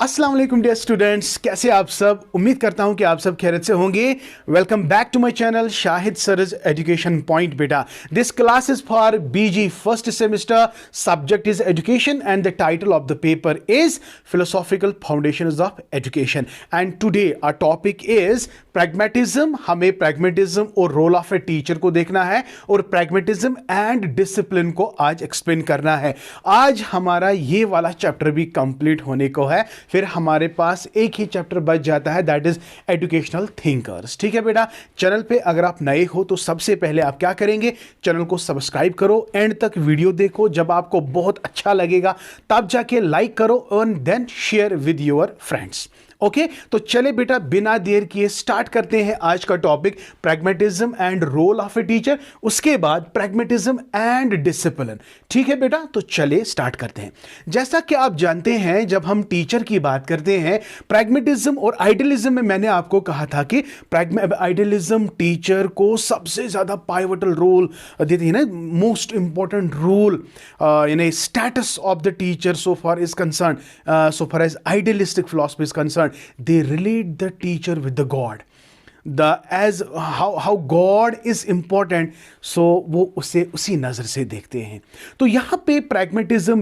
अस्सलाम वालेकुम dear students, कैसे आप सब। उम्मीद करता हूं कि आप सब खैरियत से होंगे। Welcome back to my channel Shahid Saraj education point. बेटा, this class is for BG first semester. Subject is education and the title of the paper is philosophical foundations of education. And today our topic is pragmatism. हमें pragmatism और role of a teacher को देखना है और pragmatism and discipline को आज explain करना है। आज हमारा ये वाला चैप्टर भी कंप्लीट होने को है, फिर हमारे पास एक ही चैप्टर बच जाता है, दैट इज एजुकेशनल थिंकर्स। ठीक है बेटा, चैनल पे अगर आप नए हो तो सबसे पहले आप क्या करेंगे, चैनल को सब्सक्राइब करो, एंड तक वीडियो देखो। जब आपको बहुत अच्छा लगेगा तब जाके लाइक करो and then share with your friends. Okay, तो चले बेटा, बिना देर किए स्टार्ट करते हैं आज का topic, pragmatism and role of a teacher, उसके बाद प्रैग्मेटिज्म एंड डिसिप्लिन। ठीक है बेटा, तो चले स्टार्ट करते हैं। जैसा कि आप जानते हैं, जब हम टीचर की बात करते हैं, प्रैग्मेटिज्म और आइडियलिज्म में मैंने आपको कहा था कि आइडियलिज्म टीचर को सबसे ज्यादा पाइवटल रोल देती है ना, most important role in status of the teacher so far is concern, so far as idealistic philosophy is concern. They relate the teacher with the God. As how God is important, so वो उसे उसी नज़र से देखते हैं। तो यहाँ पे प्रैग्मेटिज्म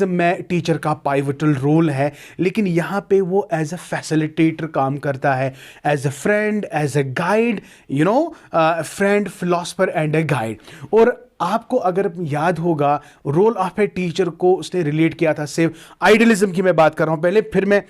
में टीचर का पाइवटल रोल है, लेकिन यहाँ पे वो एज अ फैसिलिटेटर काम करता है, as a friend, as a guide, friend, philosopher and a guide. और आपको अगर याद होगा, रोल ऑफ ए टीचर को उसने रिलेट किया था, सिर्फ आइडियलिज्म की मैं बात कर रहा हूं पहले, फिर मैं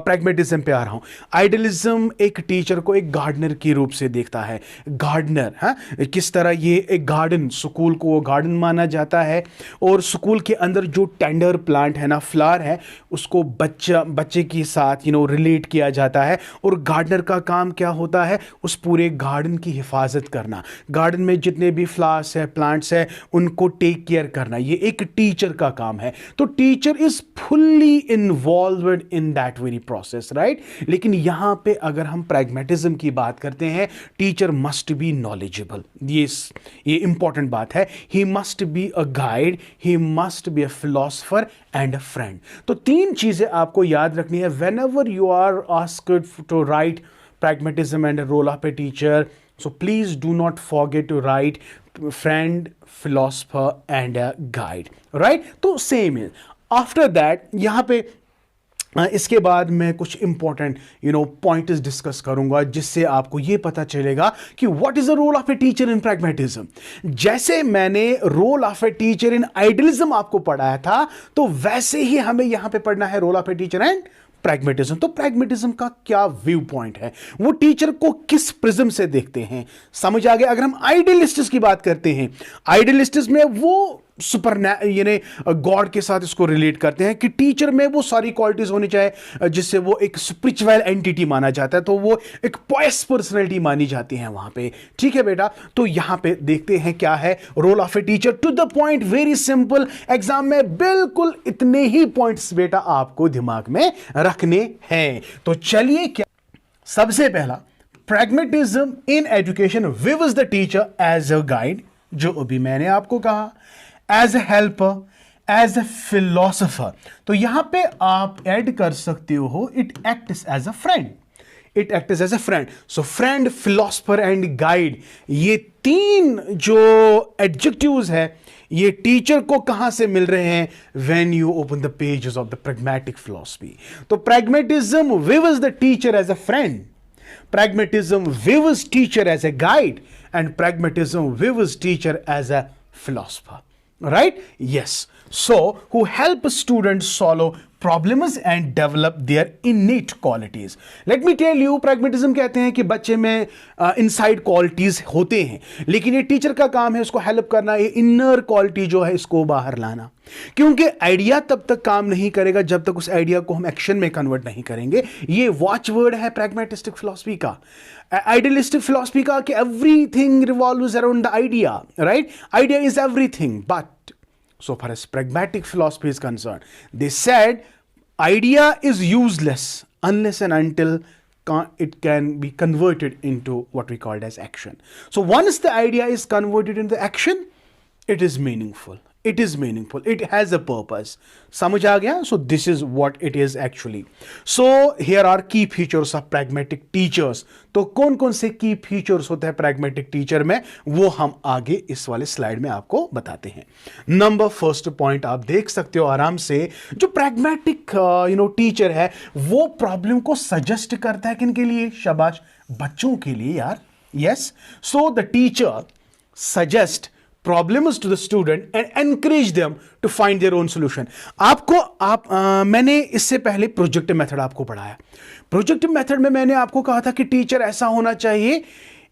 प्रैग्मेटिज्म पे आ रहा हूं। आइडियलिज्म एक टीचर को एक गार्डनर के रूप से देखता है। गार्डनर, हाँ, किस तरह ये एक गार्डन, स्कूल को वो गार्डन माना जाता है, और स्कूल के अंदर जो टेंडर प्लांट है ना, फ्लावर है, उसको बच्चे के साथ रिलेट किया जाता है। और गार्डनर का काम क्या होता है, उस पूरे गार्डन की हिफाजत करना, गार्डन में जितने भी फ्लावर्स है, प्लांट्स है, उनको टेक केयर करना, ये एक टीचर का काम है। तो teacher is fully involved in that very process, right. लेकिन यहां पे अगर हम प्रैग्मेटिज्म की बात करते हैं, टीचर मस्ट बी नॉलेजेबल। ये इंपॉर्टेंट बात है। He must be a guide, he must be a philosopher and a friend. तो तीन चीजें आपको याद रखनी है whenever you are asked to write pragmatism and a role of a teacher. So please do not forget to write friend, philosopher and a guide, right? तो same है। After that, यहाँ पे इसके बाद मैं कुछ इंपॉर्टेंट पॉइंट्स डिस्कस करूंगा, जिससे आपको यह पता चलेगा कि what is the role of a teacher in pragmatism. जैसे मैंने role of a teacher in idealism आपको पढ़ाया था, तो वैसे ही हमें यहां पे पढ़ना है role of a teacher and pragmatism. तो प्रैग्मेटिज्म का क्या व्यू पॉइंट है, वो टीचर को किस प्रिज्म से देखते हैं, समझ आ गया। अगर हम आइडियलिस्ट्स की बात करते हैं, आइडियलिस्ट्स में वो गॉड के साथ इसको रिलेट करते हैं कि टीचर में वो सारी क्वालिटीज होनी चाहिए, जिससे वो एक स्पिरिचुअल एंटिटी माना जाता है, तो वो एक पॉयस पर्सनैलिटी मानी जाती है वहां पे। ठीक है बेटा, तो यहां पे देखते हैं क्या है role of a teacher. To the point, very simple, exam में बिल्कुल इतने ही पॉइंट्स बेटा आपको दिमाग में रखने हैं। तो चलिए, क्या सबसे पहला, pragmatism in education views the teacher as a guide, जो अभी मैंने आपको कहा, as a helper, as a philosopher. तो यहां पे आप ऐड कर सकते हो, it acts as a friend, it acts as a friend. So friend, philosopher and guide, ये तीन जो एडजेक्टिव्स है, ये टीचर को कहां से मिल रहे हैं, when you open the pages of the pragmatic philosophy. तो pragmatism views the teacher as a friend, pragmatism views teacher as a guide, and pragmatism views teacher as a philosopher, right? Yes. So who help students solve problems and develop their innate qualities. Let me tell you, pragmatism कहते हैं कि बच्चे में inside qualities होते हैं, लेकिन ये teacher का काम है उसको हेल्प करना, ये इनर क्वालिटी जो है इसको बाहर लाना। क्योंकि आइडिया तब तक काम नहीं करेगा जब तक उस आइडिया को हम एक्शन में कन्वर्ट नहीं करेंगे। ये वॉच वर्ड है प्रैग्मेटिस्टिक फिलॉसफी का, आइडियलिस्टिक फिलॉसफी का, कि everything revolves around the idea, right? Idea is everything, but so far as pragmatic philosophy is concerned, they said idea is useless unless and until it can be converted into what we called as action. So once the idea is converted into action, it is meaningful, It is meaningful. It has a purpose. समझ आ गया? So this is what it is actually. So here are key features of pragmatic teachers. तो कौन कौन से key features होते हैं pragmatic teacher में, वो हम आगे इस वाले स्लाइड में आपको बताते हैं. नंबर फर्स्ट पॉइंट आप देख सकते हो आराम से, जो pragmatic टीचर है वो प्रॉब्लम को सजेस्ट करता है किनके लिए? शाबाश, बच्चों के लिए यार. Yes. So the teacher suggest problems to the student and encourage them to find their own solution. मैंने इससे पहले प्रोजेक्ट मेथड आपको पढ़ाया. प्रोजेक्ट मेथड में मैंने आपको कहा था कि टीचर ऐसा होना चाहिए,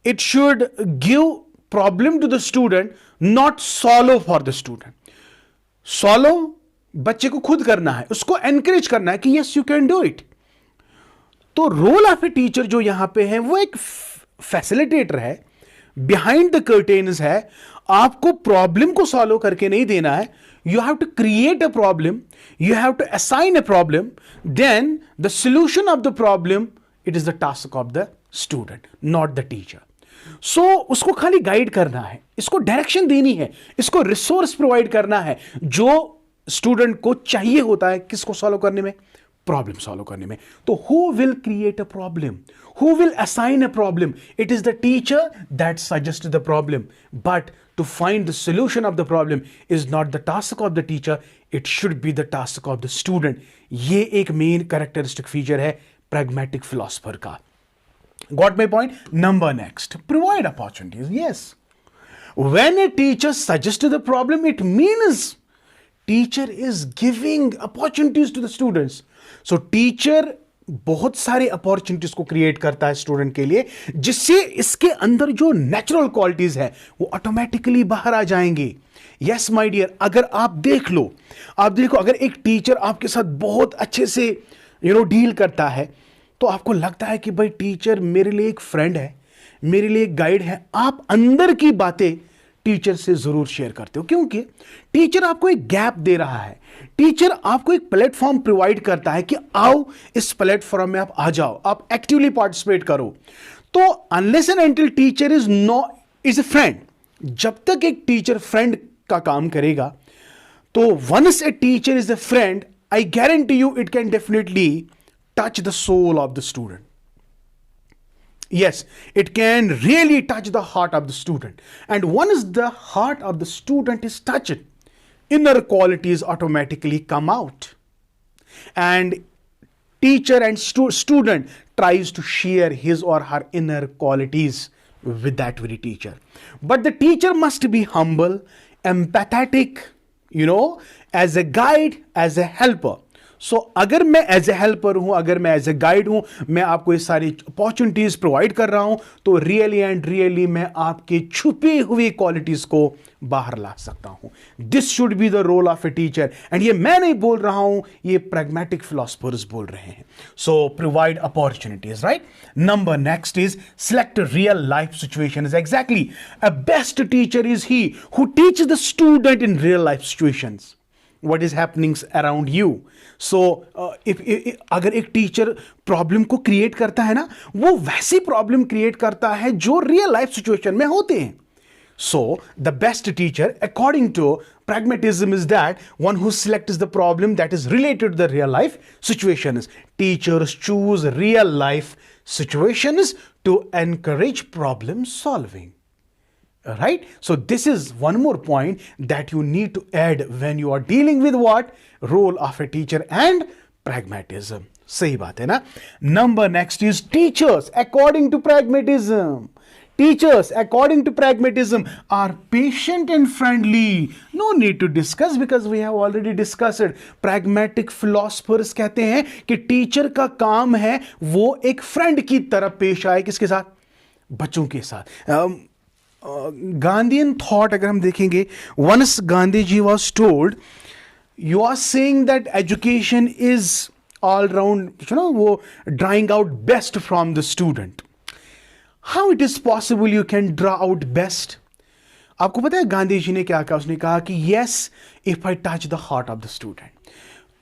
it should give problem to the student, not solve for the student. Solve बच्चे को खुद करना है, उसको एनकरेज करना है कि yes you can do it. तो रोल ऑफ ए टीचर जो यहां पे है वो एक फैसिलिटेटर है, बिहाइंड द कर्टेन्स है. आपको प्रॉब्लम को सॉल्व करके नहीं देना है. You have to create a problem, you have to assign a problem, then the solution of the problem, it is the task of the student, not the teacher. So उसको खाली guide करना है, इसको direction देनी है, इसको resource provide करना है जो स्टूडेंट को चाहिए होता है किसको सॉल्व करने में, प्रॉब्लम सॉल्व करने में. तो who will create a problem, who will assign a problem? It is the teacher that suggests the problem, but to find the solution of the problem is not the task of the teacher, it should be the task of the student. ये एक main characteristic feature है pragmatic philosopher का. Got my point? Number next, provide opportunities. Yes, when a teacher suggests the problem, it means teacher is giving opportunities to the students. So teacher बहुत सारे opportunities को create करता है student के लिए, जिससे इसके अंदर जो नेचुरल क्वालिटीज है वो ऑटोमेटिकली बाहर आ जाएंगे. यस माय डियर, अगर आप देखो, अगर एक टीचर आपके साथ बहुत अच्छे से डील करता है, तो आपको लगता है कि भाई टीचर मेरे लिए एक फ्रेंड है, मेरे लिए एक गाइड है. आप अंदर की बातें टीचर से जरूर शेयर करते हो, क्योंकि टीचर आपको एक गैप दे रहा है. टीचर आपको एक प्लेटफॉर्म प्रोवाइड करता है कि आओ इस प्लेटफॉर्म में आप आ जाओ, आप एक्टिवली पार्टिसिपेट करो. तो unless and until teacher is a friend, जब तक एक टीचर फ्रेंड का काम करेगा, तो once a teacher is a friend, I guarantee you it can definitely touch the soul of the student. Yes, it can really touch the heart of the student. And once the heart of the student is touched, inner qualities automatically come out. And teacher and student tries to share his or her inner qualities with that very teacher. But the teacher must be humble, empathetic, as a guide, as a helper. सो अगर मैं as a helper हूं, अगर मैं as a guide हूं, मैं आपको ये सारी अपॉर्चुनिटीज प्रोवाइड कर रहा हूं, तो रियली मैं आपके छुपी हुई क्वालिटीज को बाहर ला सकता हूं. This should be the role of a teacher. And ये मैं नहीं बोल रहा हूं, ये प्रैग्मेटिक फिलोसफर्स बोल रहे हैं. So provide opportunities, right. Number next is select real life situations. Exactly, a best teacher is he who teach the student in real life situations what is happening around you. So अगर एक teacher problem को create करता है ना, वो वैसी problem create करता है जो रियल लाइफ सिचुएशन में होते हैं. So the best teacher according to pragmatism is that one who selects the problem that is related to the real life situations. Teachers choose real life situations to encourage problem solving. Right? So this is one more point that you need to add when you are dealing with what? Role of a teacher and pragmatism. सही बात है ना. Number next is teachers according to pragmatism. Teachers according to pragmatism are patient and friendly. No need to discuss because we have already discussed it. Pragmatic philosophers कहते हैं कि teacher का काम है वो एक फ्रेंड की तरह पेश आए. किसके साथ? बच्चों के साथ. गांधीयन थॉट अगर हम देखेंगे, once Gandhi ji was told, you are saying that education is all round, वो drawing out best from the student. How it is possible you can draw out best? आपको पता है गांधी जी ने क्या कहा? उसने कहा कि yes, if I touch the heart of the student.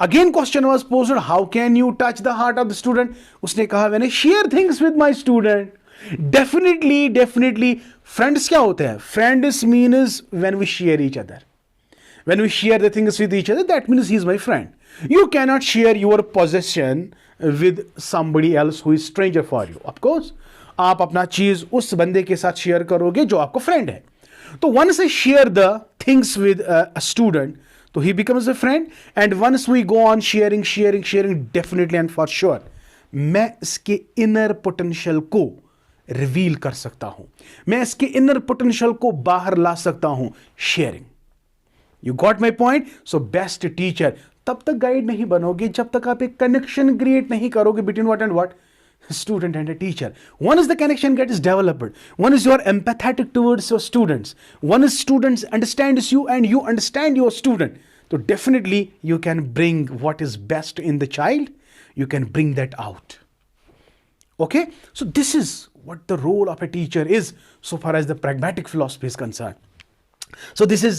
Again question was posed, how can you touch the heart of the student? उसने कहा, when I share things with my student. Definitely friends क्या होते हैं? Friends means when we share each other. When we share the things with each other, that means he is my friend. You cannot share your possession with somebody else who is stranger for you. Of course, आप अपना चीज उस बंदे के साथ share करोगे जो आपको फ्रेंड है. तो once I share the things with a student, तो he becomes a friend. And once we go on sharing, definitely and for sure, मैं इसके inner potential को रिवील कर सकता हूं. मैं इसके इनर पोटेंशियल को बाहर ला सकता हूं sharing. You got my point. So best teacher तब तक गाइड नहीं बनोगे जब तक आप एक कनेक्शन क्रिएट नहीं करोगे between what and what, student and a teacher. Once the connection gets developed, once you are empathetic towards your students, once students understands you and you understand your student, so definitely you can bring what is best in the child, you can bring that out. Okay, so this is what the role of a teacher is so far as the pragmatic philosophy is concerned. So this is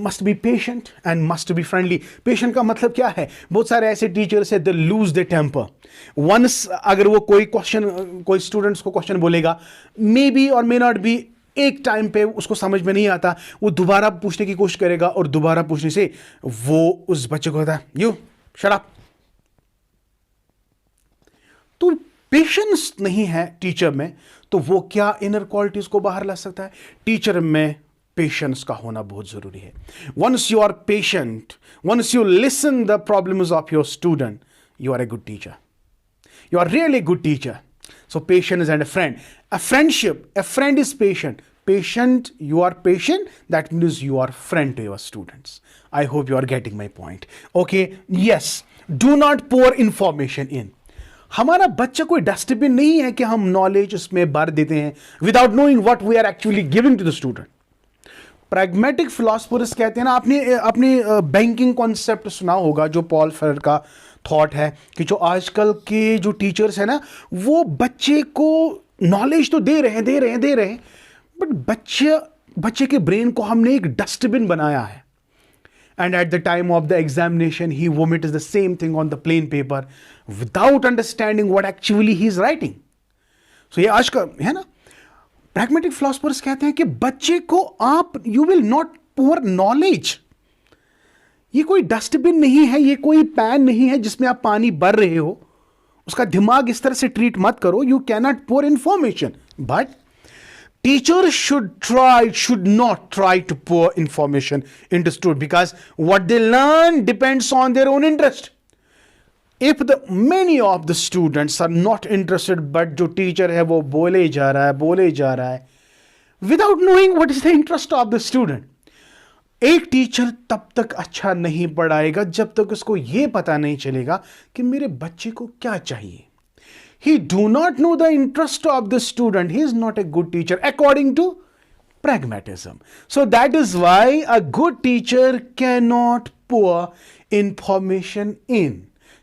must be patient and must be friendly. Patient का मतलब क्या है? बहुत सारे ऐसे teachers है they lose their temper. Once अगर वो कोई क्वेश्चन, कोई स्टूडेंट्स को क्वेश्चन बोलेगा, मे बी और मे नॉट बी, एक टाइम पे उसको समझ में नहीं आता, वो दोबारा पूछने की कोशिश करेगा और दोबारा पूछने से वो उस बच्चे को कहता है यू शट अप. तो पेशेंस नहीं है टीचर में, तो वो क्या इनर क्वालिटीज को बाहर ला सकता है? टीचर में पेशेंस का होना बहुत जरूरी है. Once you are patient, once you listen the problems of your student, you are a good teacher. You are really a good teacher. So patience and a friend. A friendship, a friend is patient. Patient, you are patient, that means you are friend to your students. I hope you are getting my point. Okay, yes. Do not pour information in. हमारा बच्चा कोई dustbin नहीं है कि हम knowledge उसमें भर देते हैं without knowing what we are actually giving to the student. Pragmatic philosophers कहते हैं ना, आपने बैंकिंग कॉन्सेप्ट सुना होगा जो पॉल फेरर का थॉट है कि जो आजकल के जो टीचर्स है ना, वो बच्चे को नॉलेज तो दे रहे हैं, बट बच्चे के ब्रेन को हमने एक डस्टबिन बनाया है. And at the time of the examination he vomit is the same thing on the plain paper without understanding what actually he is writing. So ये आज का है ना. प्रैग्मेटिक फिलोसफर्स कहते हैं कि बच्चे को आप, you will not pour knowledge. ये कोई डस्टबिन नहीं है, ये कोई पैन नहीं है जिसमें आप पानी भर रहे हो. उसका दिमाग इस तरह से ट्रीट मत करो. You can not pour information, but teacher should not try to pour information into students, because what they learn depends on their own interest. If many of the students are not interested, but जो teacher है वो बोले जा रहा है without knowing what is the interest of the student. एक teacher तब तक अच्छा नहीं पढ़ाएगा जब तक उसको यह पता नहीं चलेगा कि मेरे बच्चे को क्या चाहिए. He do not know the interest of the student. He is not a good teacher according to pragmatism. So that is why a good teacher cannot pour information in.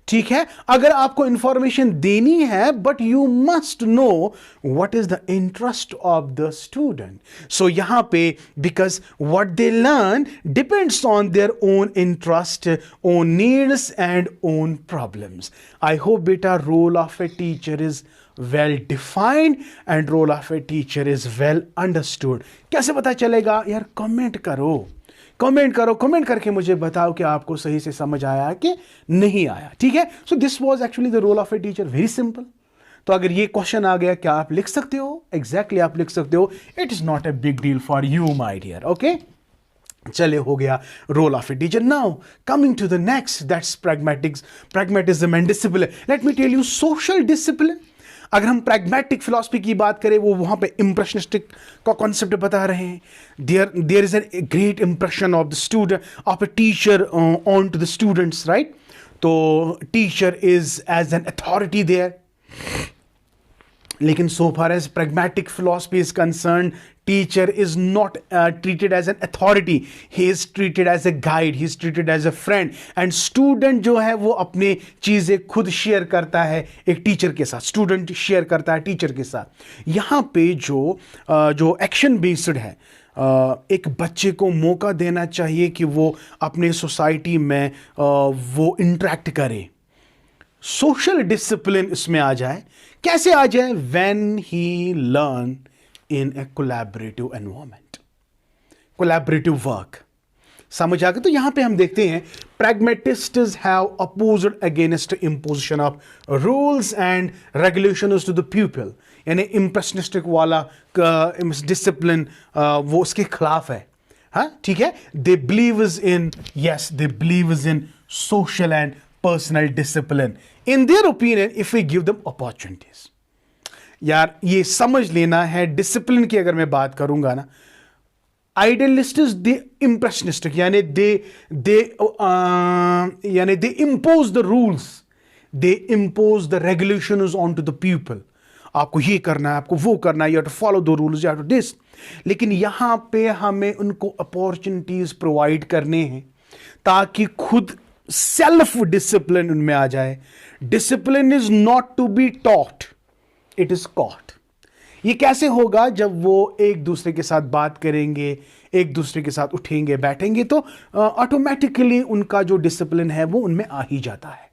ठीक है, अगर आपको इंफॉर्मेशन देनी है, but you must know what is the interest of the student. So यहां पे because what they learn depends on their own interest, own needs and own problems. I hope बेटा role of a teacher is well defined and role of a teacher is well understood. कैसे पता चलेगा यार? Comment करके मुझे बताओ कि आपको सही से समझ आया कि नहीं आया. ठीक है, so this was actually the role of a teacher. Very simple. तो अगर ये क्वेश्चन आ गया, क्या आप लिख सकते हो? एग्जैक्टली आप लिख सकते हो. It is not a big deal for you my dear. Okay, चले, हो गया role of a teacher. Now coming to the next, that's pragmatism and discipline. Let me tell you, social discipline. अगर हम pragmatic philosophy की बात करें, वो वहां पे इंप्रेशनिस्टिक का कॉन्सेप्ट बता रहे हैं. There is a great impression of the student, of a teacher on to the students, right? तो teacher is as an authority there. लेकिन so far as pragmatic philosophy is concerned, teacher is not treated as an authority. He is treated as a guide. He is treated as a friend. And student जो है वो अपने चीज़ें खुद share करता है एक टीचर के साथ. स्टूडेंट शेयर करता है टीचर के साथ. यहाँ पे जो एक्शन बेस्ड है, एक बच्चे को मौका देना चाहिए कि वो अपने सोसाइटी में वो इंटरेक्ट करे. सोशल डिसिप्लिन इसमें आ जाए. कैसे आ जाए? When he learn in A collaborative environment, collaborative work. समझ आ गया? तो यहां पे हम देखते हैं pragmatists have opposed against imposition of rules and regulations to the pupil, यानी impressionistic वाला डिसिप्लिन वो उसके खिलाफ है. हाँ, ठीक है. they believes in social and personal discipline. In their opinion, if we give them opportunities. यार ये समझ लेना है, डिसिप्लिन की अगर मैं बात करूंगा ना, आइडियलिस्टिक्स दे इम्प्रेशनिस्टिक, यानी they impose the rules, they impose the regulations on to the people. आपको ये करना है, आपको वो करना है, you have to follow the rules, you have to this. लेकिन यहां पे हमें उनको अपॉर्चुनिटीज प्रोवाइड करने हैं ताकि खुद सेल्फ डिसिप्लिन उनमें आ जाए. Discipline is not to be taught, it is caught. ये कैसे होगा? जब वो एक दूसरे के साथ बात करेंगे, एक दूसरे के साथ उठेंगे बैठेंगे, तो ऑटोमेटिकली उनका जो डिसिप्लिन है वो उनमें आ ही जाता है.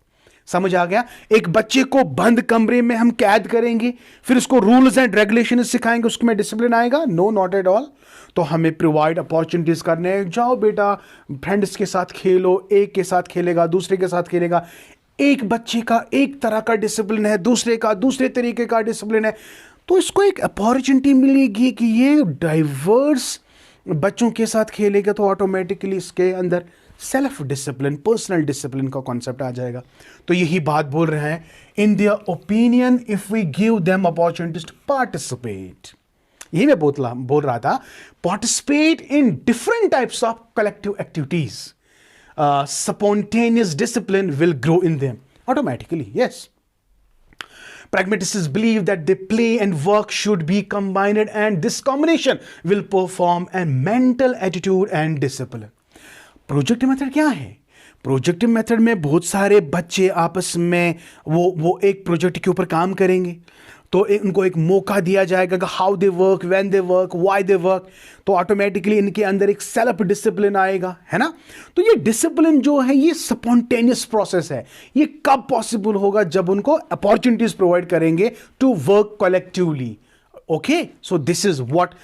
समझ आ गया? एक बच्चे को बंद कमरे में हम कैद करेंगे, फिर उसको रूल्स एंड रेगुलेशन सिखाएंगे, उसमें डिसिप्लिन आएगा? No, not at all. तो हमें प्रोवाइड अपॉर्चुनिटीज करने हैं. जाओ बेटा फ्रेंड्स के साथ खेलो, एक के साथ खेलेगा, दूसरे के साथ खेलेगा. एक बच्चे का एक तरह का डिसिप्लिन है, दूसरे का दूसरे तरीके का डिसिप्लिन है. तो इसको एक अपॉर्चुनिटी मिलेगी कि ये डाइवर्स बच्चों के साथ खेलेगा, तो ऑटोमेटिकली इसके अंदर सेल्फ डिसिप्लिन, पर्सनल डिसिप्लिन का कॉन्सेप्ट आ जाएगा. तो यही बात बोल रहे हैं. In their opinion, if we give them opportunities to participate, यही मैं बोल रहा था, participate in different types of collective activities, spontaneous discipline will grow in them automatically. Yes. Pragmatists believe that the play and work should be combined, and this combination will perform a mental attitude and discipline. Project method क्या है? Projective method में बहुत सारे बच्चे आपस में वो एक प्रोजेक्ट के ऊपर काम करेंगे, तो उनको एक मौका दिया जाएगा कि how they work, when they work, why they work. तो ऑटोमेटिकली इनके अंदर एक सेल्फ डिसिप्लिन आएगा, है ना. तो ये डिसिप्लिन जो है ये स्पॉन्टेनियस प्रोसेस है. ये कब पॉसिबल होगा? जब उनको अपॉर्चुनिटीज प्रोवाइड करेंगे to work collectively. Okay, so this is what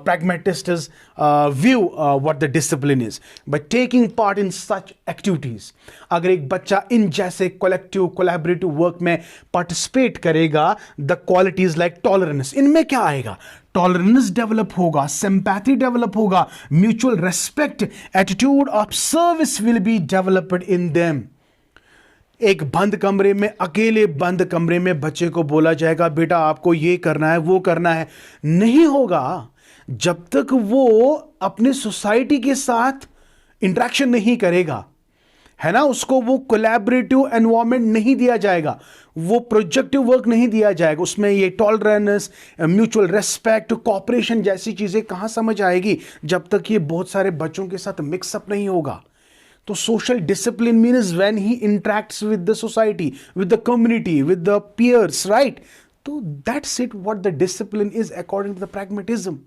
pragmatists view what the discipline is. By taking part in such activities, अगर एक बच्चा इन जैसे collective collaborative work में participate करेगा, the qualities like tolerance, इनमें क्या आएगा? टॉलरेंस डेवलप होगा, सिंपैथी डेवलप होगा, mutual respect, attitude of service will be developed in them. एक बंद कमरे में, अकेले बंद कमरे में बच्चे को बोला जाएगा बेटा आपको ये करना है, वो करना है, नहीं होगा जब तक वो अपने सोसाइटी के साथ इंटरेक्शन नहीं करेगा, है ना. उसको वो कोलैबोरेटिव एनवायरनमेंट नहीं दिया जाएगा, वो प्रोजेक्टिव वर्क नहीं दिया जाएगा, उसमें ये टॉलरेंस, म्यूचुअल रेस्पेक्ट, कोऑपरेशन जैसी चीजें कहां समझ आएगी जब तक ये बहुत सारे बच्चों के साथ मिक्सअप नहीं होगा. तो social discipline means when he interacts with the society, with the community, with the peers, right. तो that's it what the discipline is according to the pragmatism.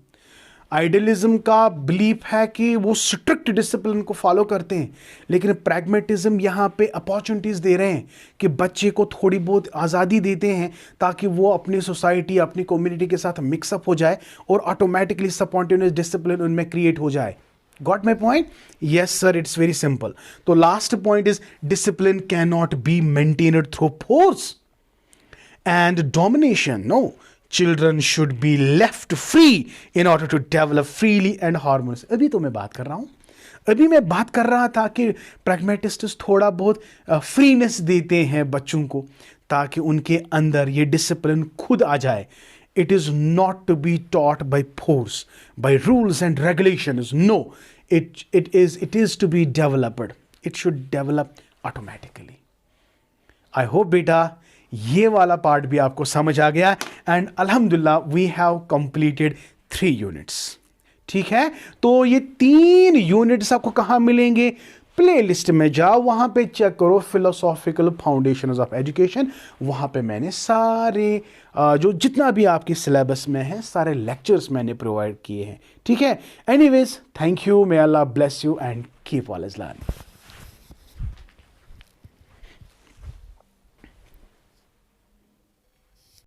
Idealism का बिलीफ है कि वो स्ट्रिक्ट डिसिप्लिन को follow करते हैं, लेकिन pragmatism यहाँ पे अपॉर्चुनिटीज दे रहे हैं कि बच्चे को थोड़ी बहुत आज़ादी देते हैं ताकि वो अपनी सोसाइटी, अपनी कम्युनिटी के साथ मिक्सअप हो जाए और ऑटोमेटिकली स्पॉन्टेनियस डिसिप्लिन उनमें क्रिएट हो जाए. Got my point? Yes, sir. It's very simple. So last point is discipline cannot be maintained through force and domination. No, children should be left free in order to develop freely and harmoniously. अभी तो मैं बात कर रहा हूँ. अभी मैं बात कर रहा था कि प्रैग्मेटिस्ट्स थोड़ा बहुत फ्रीनेस देते हैं बच्चों को ताकि उनके अंदर ये डिसिप्लिन खुद आ जाए. It is not to be taught by force, by rules and regulations. No, it is to be developed. It should develop automatically. I hope बेटा ये वाला पार्ट भी आपको समझ आ गया. एंड अल्हम्दुलिल्लाह we have completed 3 units. ठीक है, तो ये 3 यूनिट्स आपको कहाँ मिलेंगे? प्लेलिस्ट में जाओ, वहाँ पे चेक करो फिलोसॉफिकल फाउंडेशंस ऑफ एजुकेशन. वहाँ पे मैंने सारे जो जितना भी आपके सिलेबस में है सारे लेक्चर्स मैंने प्रोवाइड किए हैं. ठीक है. Anyways, thank you. May Allah bless you and keep all is learning.